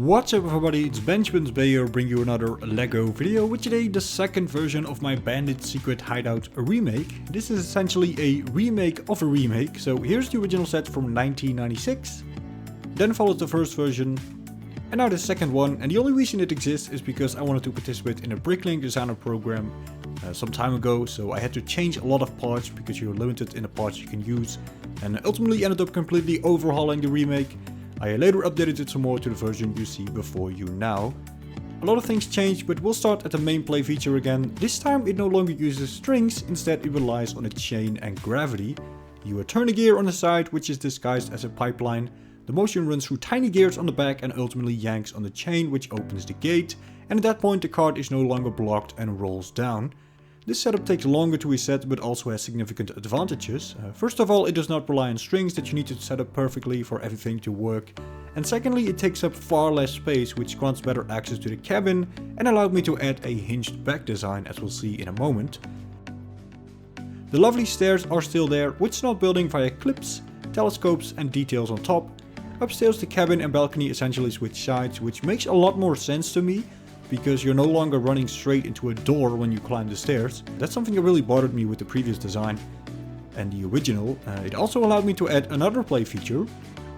What's up everybody, it's Benjamin's Bayer bringing you another LEGO video with today the second version of my Bandit Secret Hideout remake. This is essentially a remake of a remake, so here's the original set from 1996, then followed the first version, and now the second one, and the only reason it exists is because I wanted to participate in a Bricklink designer program some time ago, so I had to change a lot of parts because you're limited in the parts you can use, and ultimately ended up completely overhauling the remake. I later updated it some more to the version you see before you now. A lot of things changed, but we'll start at the main play feature again. This time it no longer uses strings, instead it relies on a chain and gravity. You turn the gear on the side, which is disguised as a pipeline. The motion runs through tiny gears on the back and ultimately yanks on the chain, which opens the gate. And at that point the cart is no longer blocked and rolls down. This setup takes longer to reset, but also has significant advantages. First of all, it does not rely on strings that you need to set up perfectly for everything to work. And secondly, it takes up far less space, which grants better access to the cabin and allowed me to add a hinged back design, as we'll see in a moment. The lovely stairs are still there, with snout building via clips, telescopes and details on top. Upstairs the cabin and balcony essentially switch sides, which makes a lot more sense to me, because you're no longer running straight into a door when you climb the stairs. That's something that really bothered me with the previous design and the original. It also allowed me to add another play feature.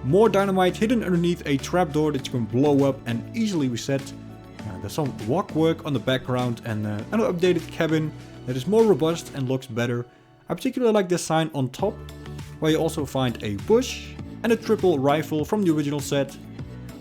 More dynamite hidden underneath a trapdoor that you can blow up and easily reset. There's some rock work on the background and an updated cabin that is more robust and looks better. I particularly like this sign on top, where you also find a bush and a triple rifle from the original set.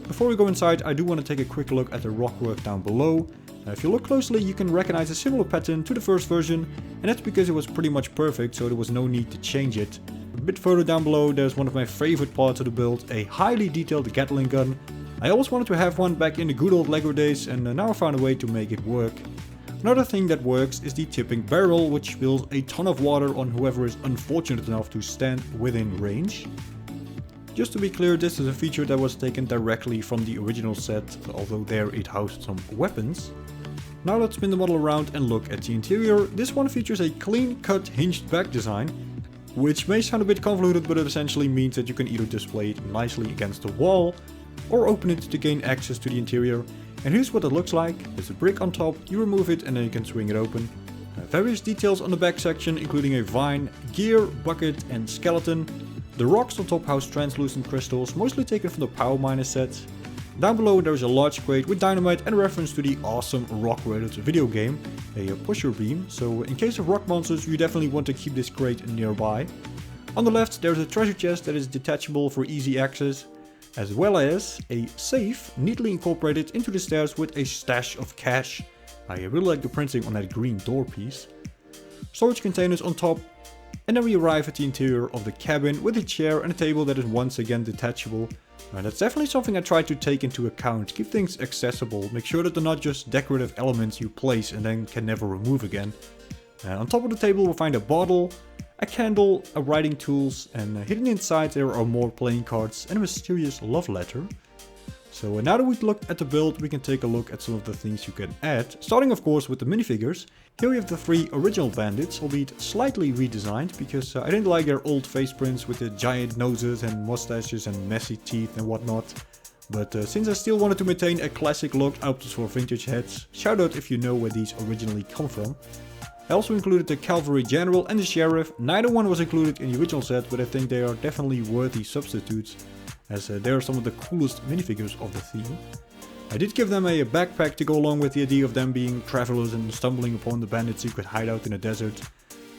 Before we go inside, I do want to take a quick look at the rock work down below. If you look closely, you can recognize a similar pattern to the first version, and that's because it was pretty much perfect, so there was no need to change it. A bit further down below, there's one of my favorite parts of the build, a highly detailed Gatling gun. I always wanted to have one back in the good old LEGO days, and now I found a way to make it work. Another thing that works is the tipping barrel, which spills a ton of water on whoever is unfortunate enough to stand within range. Just to be clear, this is a feature that was taken directly from the original set, although there it housed some weapons. Now let's spin the model around and look at the interior. This one features a clean cut hinged back design, which may sound a bit convoluted, but it essentially means that you can either display it nicely against the wall or open it to gain access to the interior. And here's what it looks like. There's a brick on top, you remove it and then you can swing it open. Various details on the back section, including a vine, gear, bucket and skeleton. The rocks on top house translucent crystals, mostly taken from the Power Miner set. Down below there is a large crate with dynamite and a reference to the awesome Rock Raiders video game, a pusher beam, so in case of rock monsters you definitely want to keep this crate nearby. On the left there's a treasure chest that is detachable for easy access, as well as a safe neatly incorporated into the stairs with a stash of cash. I really like the printing on that green door piece. Storage containers on top. And then we arrive at the interior of the cabin with a chair and a table that is once again detachable. That's definitely something I try to take into account, keep things accessible, make sure that they're not just decorative elements you place and then can never remove again. On top of the table we'll find a bottle, a candle, a writing tools, and hidden inside there are more playing cards and a mysterious love letter. So now that we've looked at the build, we can take a look at some of the things you can add, starting of course with the minifigures. Here we have the three original bandits, albeit slightly redesigned, because I didn't like their old face prints with the giant noses and mustaches and messy teeth and whatnot. But since I still wanted to maintain a classic look, I opted for vintage heads. Shout out if you know where these originally come from. I also included the Cavalry General and the Sheriff. Neither one was included in the original set, but I think they are definitely worthy substitutes, as they are some of the coolest minifigures of the theme. I did give them a backpack to go along with the idea of them being travelers and stumbling upon the bandit secret hideout in the desert.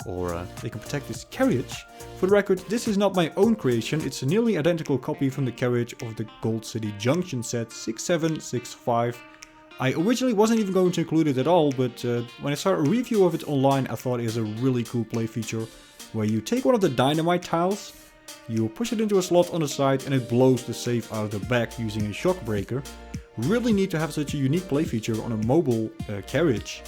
Or they can protect this carriage. For the record, this is not my own creation, it's a nearly identical copy from the carriage of the Gold City Junction set 6765. I originally wasn't even going to include it at all, but when I saw a review of it online I thought it was a really cool play feature, where you take one of the dynamite tiles, you push it into a slot on the side and it blows the safe out of the back using a shock breaker. Really neat to have such a unique play feature on a mobile carriage.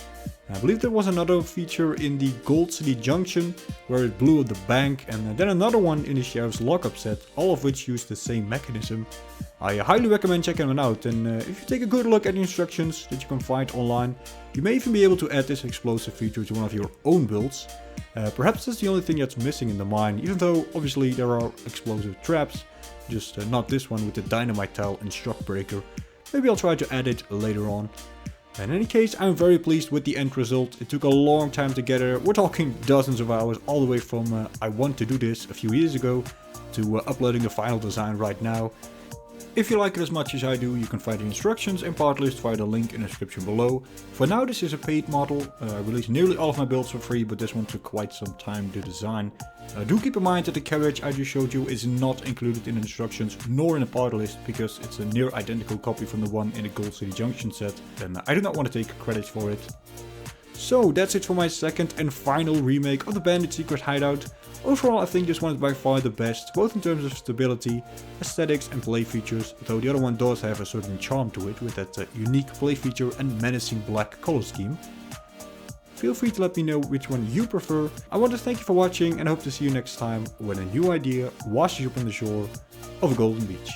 I believe there was another feature in the Gold City Junction where it blew up the bank, and then another one in the Sheriff's lockup set, all of which use the same mechanism. I highly recommend checking them out, and if you take a good look at the instructions that you can find online, you may even be able to add this explosive feature to one of your own builds. Perhaps that's the only thing that's missing in the mine, even though obviously there are explosive traps, just not this one with the dynamite tile and shock breaker. Maybe I'll try to add it later on. In any case, I'm very pleased with the end result. It took a long time to get there. We're talking dozens of hours, all the way from I want to do this a few years ago to uploading the final design right now. If you like it as much as I do, you can find the instructions and part list via the link in the description below. For now, this is a paid model. I released nearly all of my builds for free, but this one took quite some time to design. Do keep in mind that the carriage I just showed you is not included in the instructions nor in the part list, because it's a near identical copy from the one in the Gold City Junction set, and I do not want to take credit for it. So that's it for my second and final remake of the Bandit Secret Hideout. Overall, I think this one is by far the best, both in terms of stability, aesthetics and play features, though the other one does have a certain charm to it with that unique play feature and menacing black color scheme. Feel free to let me know which one you prefer. I want to thank you for watching and hope to see you next time when a new idea washes up on the shore of a golden beach.